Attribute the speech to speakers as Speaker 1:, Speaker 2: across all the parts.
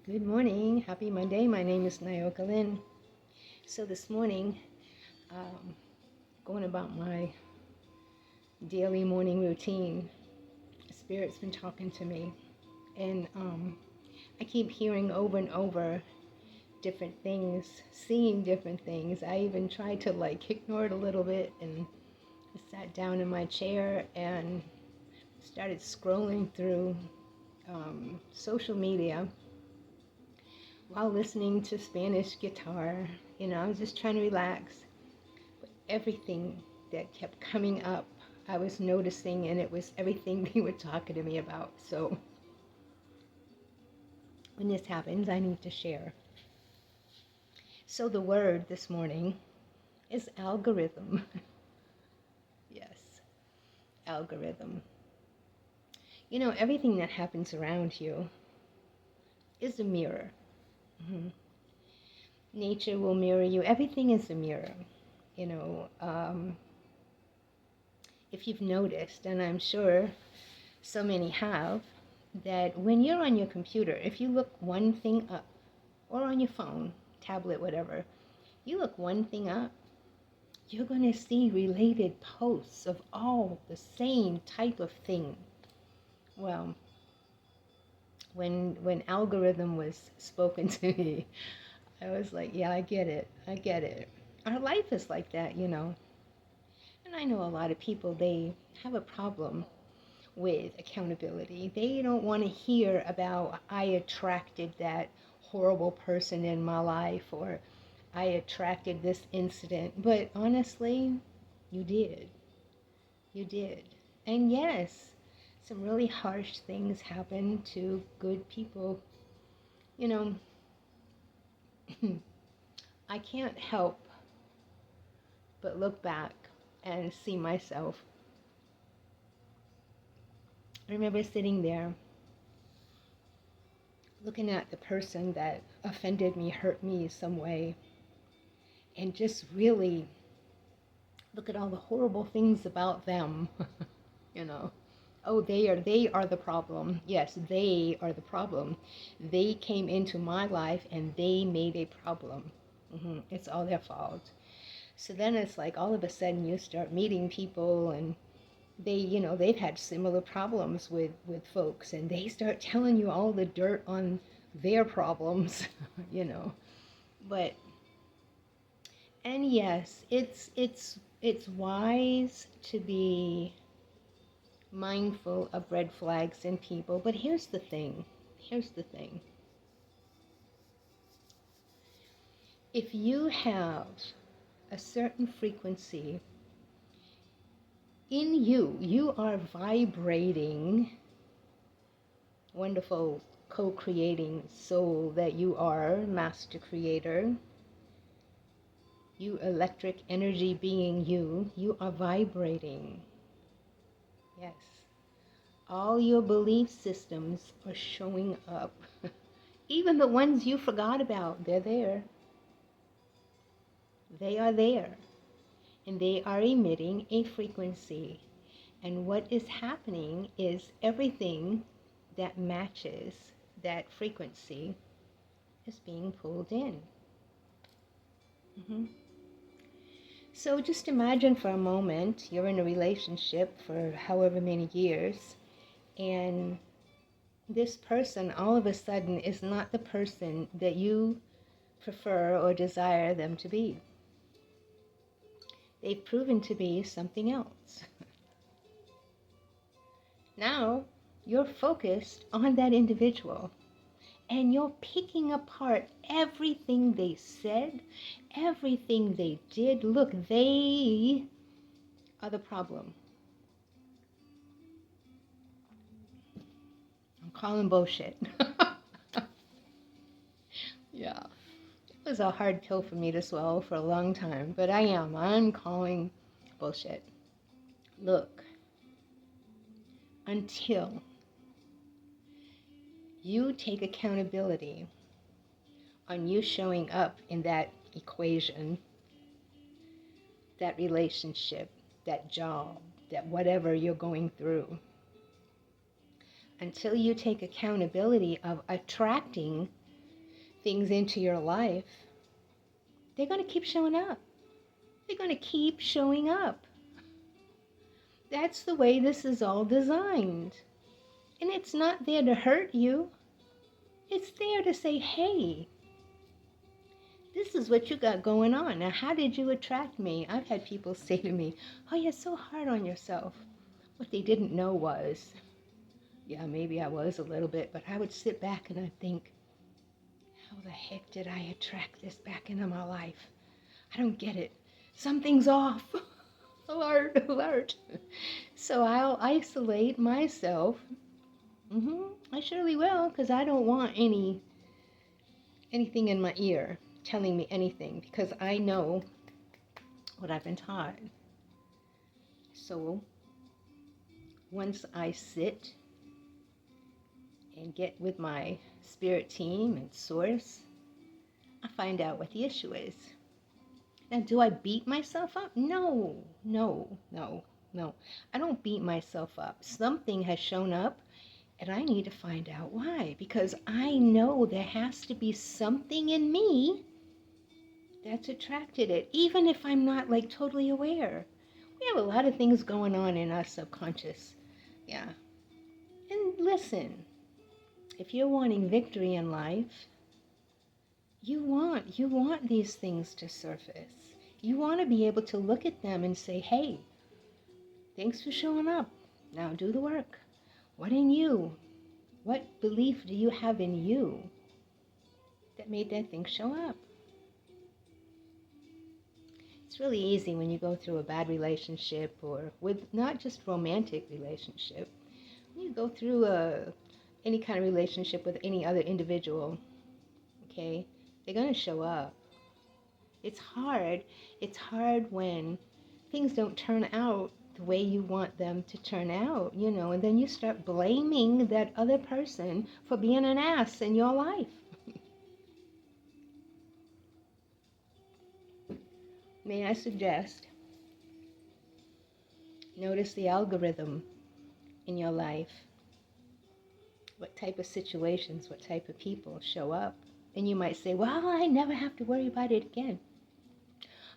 Speaker 1: Good morning. Happy Monday. My name is Nyoka Lynn. So this morning, um, going about my daily morning routine, Spirit's been talking to me. And I keep hearing over and over different things, seeing different things. I even tried to ignore it a little bit and sat down in my chair and started scrolling through social media while listening to Spanish guitar. I was just trying to relax. But everything that kept coming up, I was noticing, and it was everything they were talking to me about. So when this happens, I need to share. So the word this morning is algorithm. Yes, algorithm. Everything that happens around you is a mirror. Mm-hmm. Nature will mirror you. Everything is a mirror. You know, um, if you've noticed, and I'm sure so many have, that when you're on your computer, if you look one thing up, or on your phone, tablet, whatever, you look one thing up, you're going to see related posts of all the same type of thing. Well, when algorithm was spoken to me, I was like, yeah, I get it. I get it. Our life is like that. And I know a lot of people, they have a problem with accountability. They don't want to hear about I attracted that horrible person in my life, or I attracted this incident. But honestly, you did. You did. And yes, some really harsh things happen to good people. You know, I can't help but look back and see myself. I remember sitting there looking at the person that offended me, hurt me some way, and just really look at all the horrible things about them. you know. Oh, they are the problem. Yes, they are the problem. They came into my life and they made a problem. It's all their fault. So then it's like all of a sudden you start meeting people, and they've had similar problems with folks, and they start telling you all the dirt on their problems, you know. But and yes, it's wise to be mindful of red flags in people. But here's the thing. Here's the thing. If you have a certain frequency in you, you are vibrating, wonderful co-creating soul that you are, master creator, you electric energy being, you are vibrating. Yes. All your belief systems are showing up. Even the ones you forgot about, they're there. They are there. And they are emitting a frequency. And what is happening is everything that matches that frequency is being pulled in. Mm-hmm. So just imagine for a moment you're in a relationship for however many years, and this person all of a sudden is not the person that you prefer or desire them to be. They've proven to be something else. Now you're focused on that individual, and you're picking apart everything they said, everything they did. Look, they are the problem. I'm calling bullshit. Yeah. It was a hard pill for me to swallow for a long time, but I'm calling bullshit. Look, until you take accountability on you showing up in that equation, that relationship, that job, that whatever you're going through, until you take accountability of attracting things into your life, they're going to keep showing up. They're going to keep showing up. That's the way this is all designed. And it's not there to hurt you. It's there to say, hey, this is what you got going on. Now, how did you attract me? I've had people say to me, oh, you're so hard on yourself. What they didn't know was, yeah, maybe I was a little bit, but I would sit back and I'd think, how the heck did I attract this back into my life? I don't get it. Something's off. Alert, alert. So I'll isolate myself. I surely will, because I don't want anything in my ear telling me anything, because I know what I've been taught. So once I sit and get with my spirit team and source, I find out what the issue is. Now, do I beat myself up? No. I don't beat myself up. Something has shown up, and I need to find out why, because I know there has to be something in me that's attracted it, even if I'm not like totally aware. We have a lot of things going on in our subconscious. Yeah. And listen, if you're wanting victory in life, you want these things to surface. You want to be able to look at them and say, hey, thanks for showing up. Now do the work. What in you? What belief do you have in you that made that thing show up? It's really easy when you go through a bad relationship, or with not just romantic relationship, when you go through any kind of relationship with any other individual, okay, they're going to show up. It's hard. It's hard when things don't turn out the way you want them to turn out, and then you start blaming that other person for being an ass in your life. May I suggest, notice the algorithm in your life. What type of situations, what type of people show up. And you might say, well, I never have to worry about it again.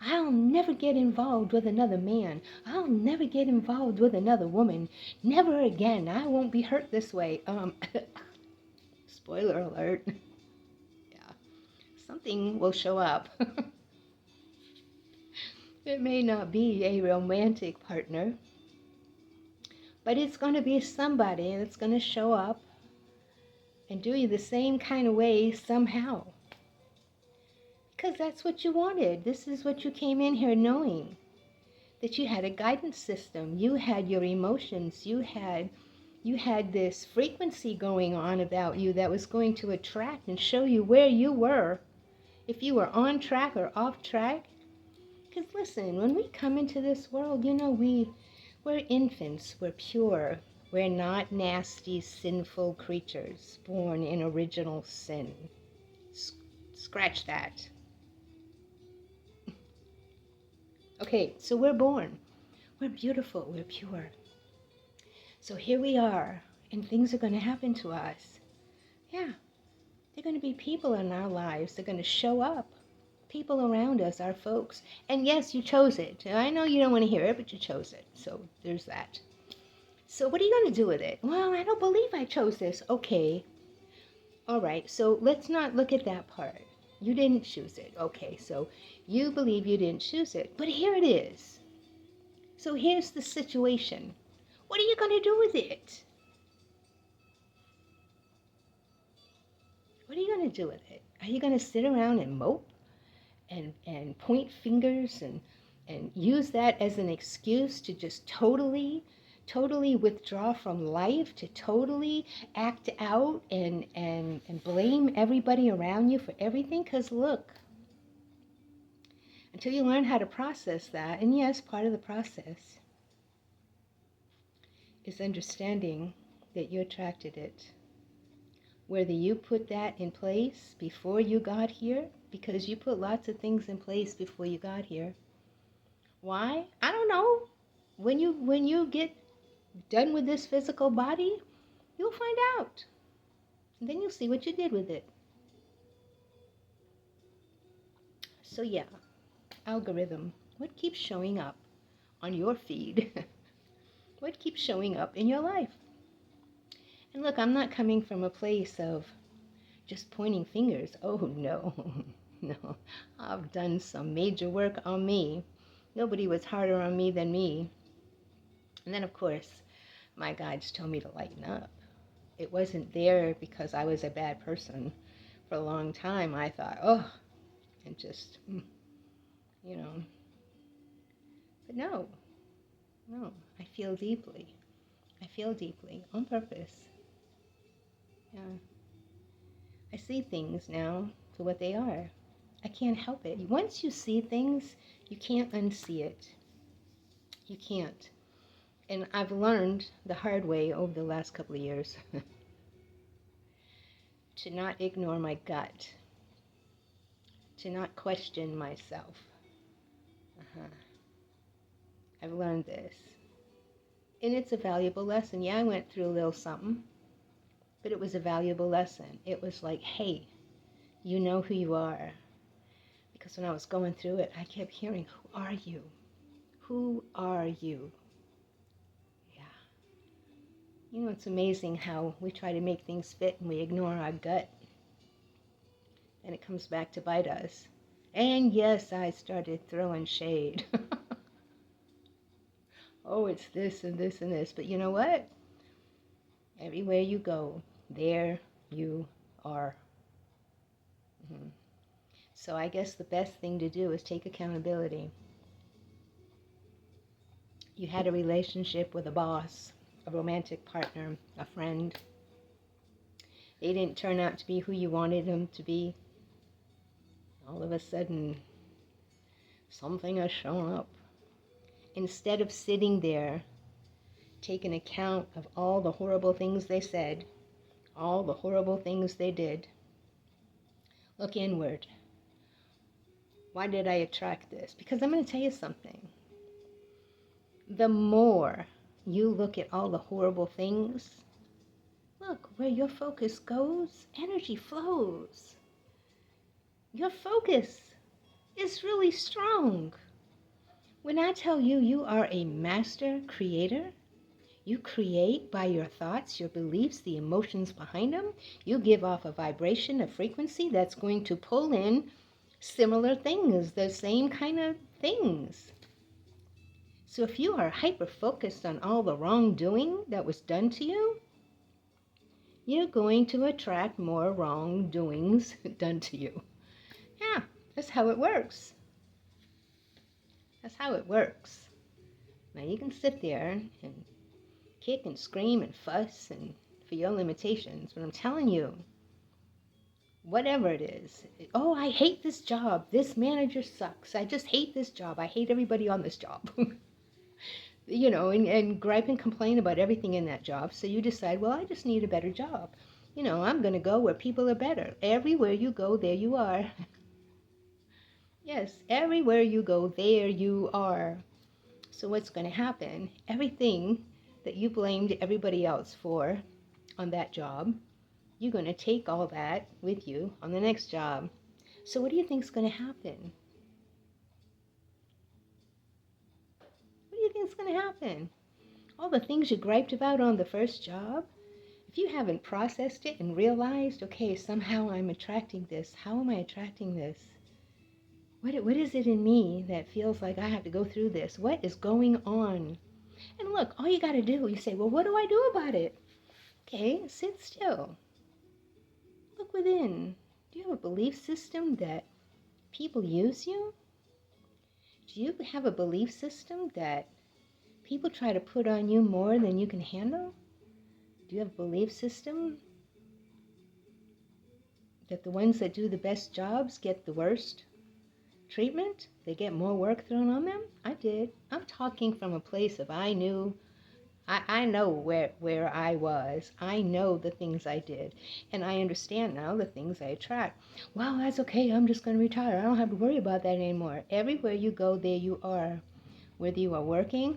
Speaker 1: I'll never get involved with another man. I'll never get involved with another woman. Never again. I won't be hurt this way. Spoiler alert. Yeah. Something will show up. It may not be a romantic partner, but it's going to be somebody that's going to show up and do you the same kind of way somehow. Because that's what you wanted. This is what you came in here knowing. That you had a guidance system. You had your emotions. You had this frequency going on about you that was going to attract and show you where you were. If you were on track or off track. Because listen, when we come into this world, we're infants. We're pure. We're not nasty, sinful creatures born in original sin. Scratch that. Okay, so we're born. We're beautiful. We're pure. So here we are, and things are going to happen to us. Yeah, they're going to be people in our lives. They're going to show up. People around us, our folks. And yes, you chose it. I know you don't want to hear it, but you chose it. So there's that. So what are you going to do with it? Well, I don't believe I chose this. Okay. All right, so let's not look at that part. You didn't choose it. Okay, so you believe you didn't choose it. But here it is. So here's the situation. What are you going to do with it? What are you going to do with it? Are you going to sit around and mope and point fingers and use that as an excuse to just totally withdraw from life, to totally act out and blame everybody around you for everything? Because look, until you learn how to process that, and yes, part of the process is understanding that you attracted it. Whether you put that in place before you got here, because you put lots of things in place before you got here. Why? I don't know. When you get done with this physical body, you'll find out. And then you'll see what you did with it. So yeah, algorithm, what keeps showing up on your feed? What keeps showing up in your life? And look, I'm not coming from a place of just pointing fingers. Oh no, no. I've done some major work on me. Nobody was harder on me than me. And then, of course, my guides told me to lighten up. It wasn't there because I was a bad person. For a long time, I thought, oh, and just, you know. But no, no, I feel deeply. I feel deeply on purpose. Yeah. I see things now for what they are. I can't help it. Once you see things, you can't unsee it. You can't. And I've learned the hard way over the last couple of years to not ignore my gut, to not question myself. I've learned this. And it's a valuable lesson. Yeah, I went through a little something, but it was a valuable lesson. It was like, hey, you know who you are. Because when I was going through it, I kept hearing, who are you? Who are you? Yeah. You know, it's amazing how we try to make things fit and we ignore our gut. And it comes back to bite us. And yes, I started throwing shade. Oh, it's this and this and this. But you know what? Everywhere you go, there you are. Mm-hmm. So I guess the best thing to do is take accountability. You had a relationship with a boss, a romantic partner, a friend. They didn't turn out to be who you wanted them to be. All of a sudden, something has shown up. Instead of sitting there, taking account of all the horrible things they said, all the horrible things they did, look inward. Why did I attract this? Because I'm going to tell you something. The more you look at all the horrible things, look, where your focus goes, energy flows. Your focus is really strong. When I tell you you are a master creator, you create by your thoughts, your beliefs, the emotions behind them. You give off a vibration, a frequency that's going to pull in similar things, the same kind of things. So if you are hyper-focused on all the wrongdoing that was done to you, you're going to attract more wrongdoings done to you. Yeah, that's how it works. That's how it works. Now you can sit there and kick and scream and fuss and for your limitations, but I'm telling you, whatever it is, oh, I hate this job. This manager sucks. I just hate this job. I hate everybody on this job. You know, and gripe and complain about everything in that job. So you decide, well, I just need a better job. You know, I'm going to go where people are better. Everywhere you go, there you are. Yes, everywhere you go, there you are. So what's going to happen? Everything that you blamed everybody else for on that job, you're going to take all that with you on the next job. So what do you think is going to happen? What do you think is going to happen? All the things you griped about on the first job, if you haven't processed it and realized, okay, somehow I'm attracting this. How am I attracting this? What is it in me that feels like I have to go through this? What is going on? And look, all you got to do, you say, well, what do I do about it? Okay, sit still. Look within. Do you have a belief system that people use you? Do you have a belief system that people try to put on you more than you can handle? Do you have a belief system that the ones that do the best jobs get the worst treatment? They get more work thrown on them? I did. I'm talking from a place of I know where I was. I know the things I did. And I understand now the things I attract. Well, that's okay. I'm just going to retire. I don't have to worry about that anymore. Everywhere you go, there you are. Whether you are working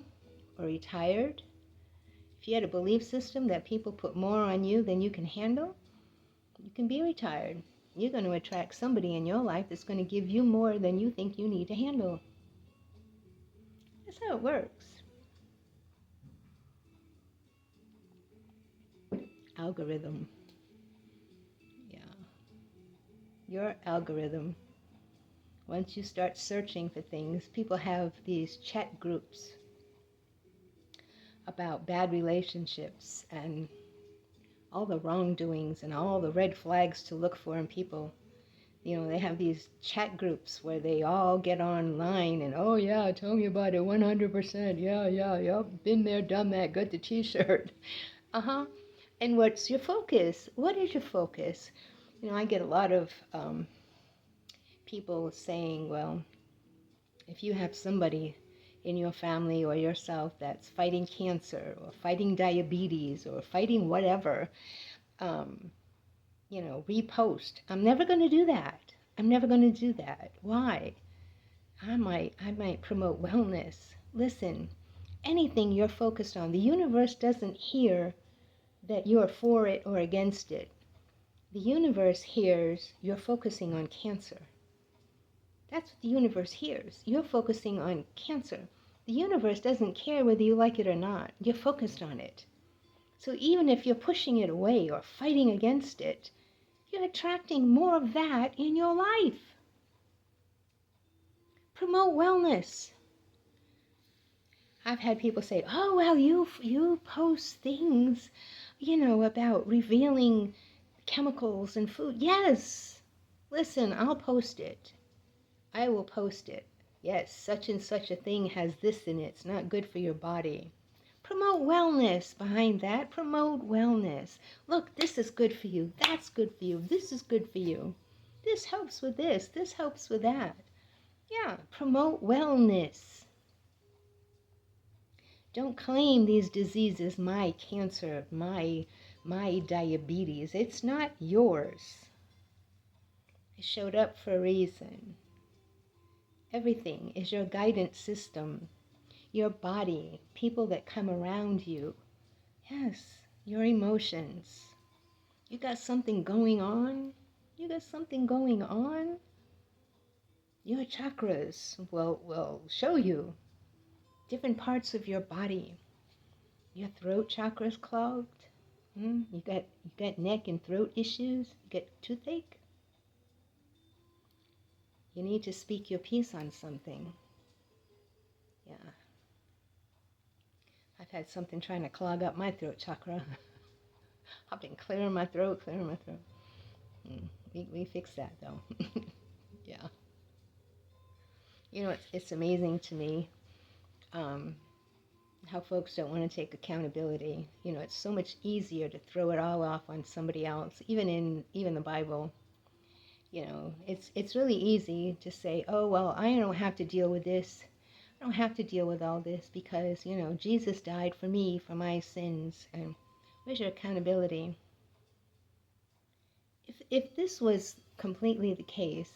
Speaker 1: or retired, if you had a belief system that people put more on you than you can handle, you can be retired. You're going to attract somebody in your life that's going to give you more than you think you need to handle. That's how it works. Algorithm. Yeah. Your algorithm. Once you start searching for things, people have these chat groups about bad relationships and all the wrongdoings and all the red flags to look for in people. You know, they have these chat groups where they all get online and, oh yeah, tell me about it, 100%, yeah, been there, done that, got the t-shirt. Uh-huh. And what's your focus? What is your focus? You know, I get a lot of people saying, well, if you have somebody in your family or yourself that's fighting cancer or fighting diabetes or fighting whatever, repost. I'm never going to do that. I'm never going to do that. Why? I might promote wellness. Listen, anything you're focused on, the universe doesn't hear that you're for it or against it. The universe hears you're focusing on cancer. That's what the universe hears. You're focusing on cancer. The universe doesn't care whether you like it or not. You're focused on it. So even if you're pushing it away or fighting against it, you're attracting more of that in your life. Promote wellness. I've had people say, oh, well, you post things, about revealing chemicals in food. Yes. Listen, I'll post it. I will post it. Yes, such and such a thing has this in it. It's not good for your body. Promote wellness behind that. Promote wellness. Look, this is good for you. That's good for you. This is good for you. This helps with this. This helps with that. Yeah, promote wellness. Don't claim these diseases, my cancer, my diabetes. It's not yours. It showed up for a reason. Everything is your guidance system, your body, people that come around you. Yes, your emotions. You got something going on? You got something going on? Your chakras will show you different parts of your body. Your throat chakra's clogged. You got neck and throat issues. You got toothache. You need to speak your piece on something. Yeah. I've had something trying to clog up my throat chakra. I've been clearing my throat. We fixed that though. Yeah. You know, it's amazing to me how folks don't want to take accountability. You know, it's so much easier to throw it all off on somebody else. Even the Bible, it's really easy to say, oh, well, I don't have to deal with this. I don't have to deal with all this because, Jesus died for me, for my sins. And where's your accountability? If this was completely the case,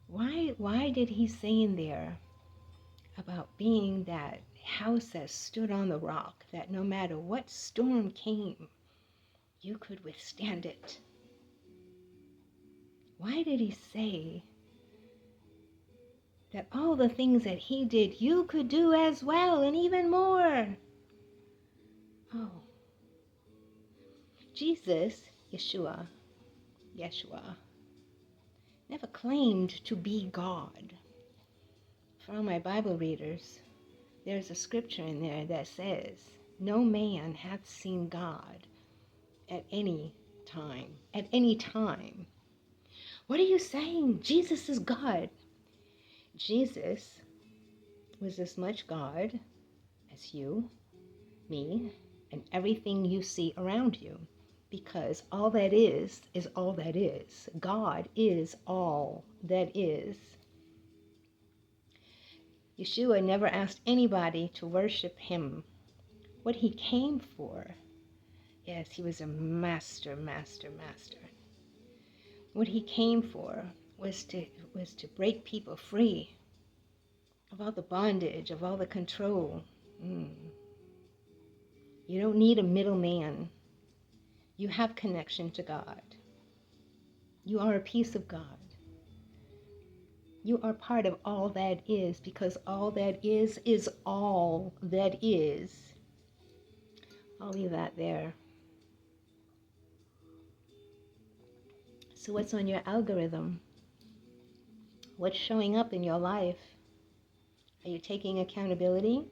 Speaker 1: why did he say in there about being that house that stood on the rock, that no matter what storm came, you could withstand it? Why did he say that all the things that he did, you could do as well and even more? Oh, Jesus, Yeshua, never claimed to be God. For all my Bible readers, there's a scripture in there that says, no man hath seen God at any time. At any time. What are you saying? Jesus is God. Jesus was as much God as you, me, and everything you see around you. Because all that is all that is. God is all that is. Yeshua never asked anybody to worship him. What he came for, yes, he was a master. What he came for was to break people free of all the bondage, of all the control. You don't need a middleman. You have connection to God. You are a piece of God. You are part of all that is, because all that is all that is. I'll leave that there. So what's on your algorithm? What's showing up in your life? Are you taking accountability?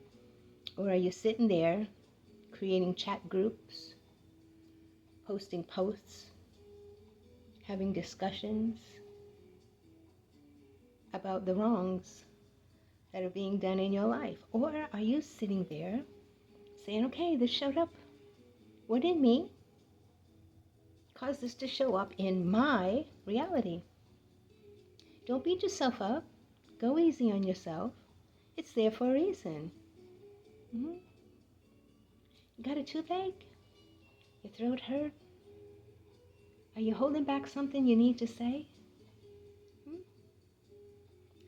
Speaker 1: Or are you sitting there creating chat groups, posting posts, having discussions about the wrongs that are being done in your life? Or are you sitting there saying, okay, this showed up. What in me caused this to show up in my reality? Don't beat yourself up. Go easy on yourself. It's there for a reason. You got a toothache? Your throat hurt? Are you holding back something you need to say?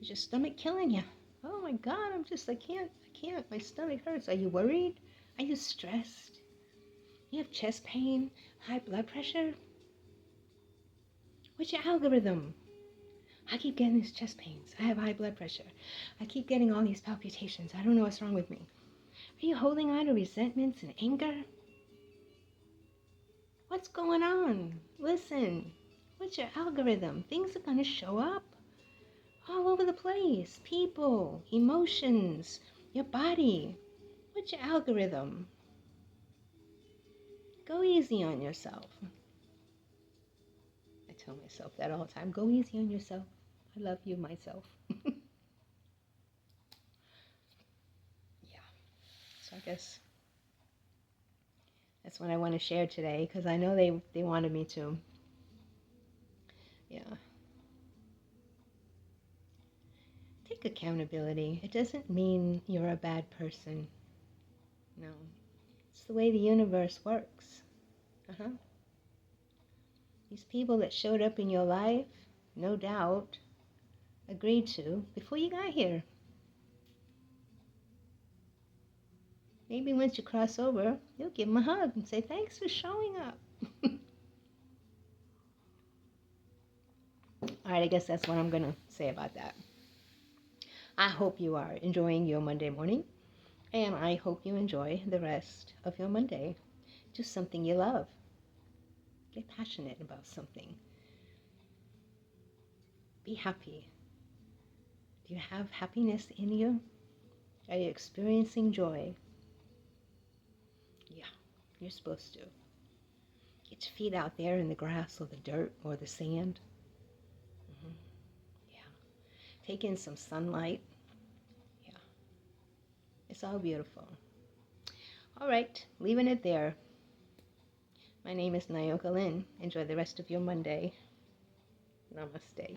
Speaker 1: Is your stomach killing you? Oh my God, I can't. My stomach hurts. Are you worried? Are you stressed? You have chest pain, high blood pressure? What's your algorithm? I keep getting these chest pains. I have high blood pressure. I keep getting all these palpitations. I don't know what's wrong with me. Are you holding on to resentments and anger? What's going on? Listen, what's your algorithm? Things are going to show up all over the place. People, emotions, your body. What's your algorithm? Go easy on yourself. I tell myself that all the time. Go easy on yourself. I love you, myself. Yeah. So I guess that's what I want to share today, because I know they wanted me to. Yeah. Take accountability. It doesn't mean you're a bad person. No. It's the way the universe works. These people that showed up in your life, no doubt, agreed to before you got here. Maybe once you cross over, you'll give them a hug and say, thanks for showing up. All right, I guess that's what I'm going to say about that. I hope you are enjoying your Monday morning, and I hope you enjoy the rest of your Monday. Do something you love. Get passionate about something. Be happy. Do you have happiness in you? Are you experiencing joy? Yeah, you're supposed to. Get your feet out there in the grass or the dirt or the sand. Yeah. Take in some sunlight. Yeah. It's all beautiful. All right, leaving it there. My name is Nyoka Lynn. Enjoy the rest of your Monday. Namaste.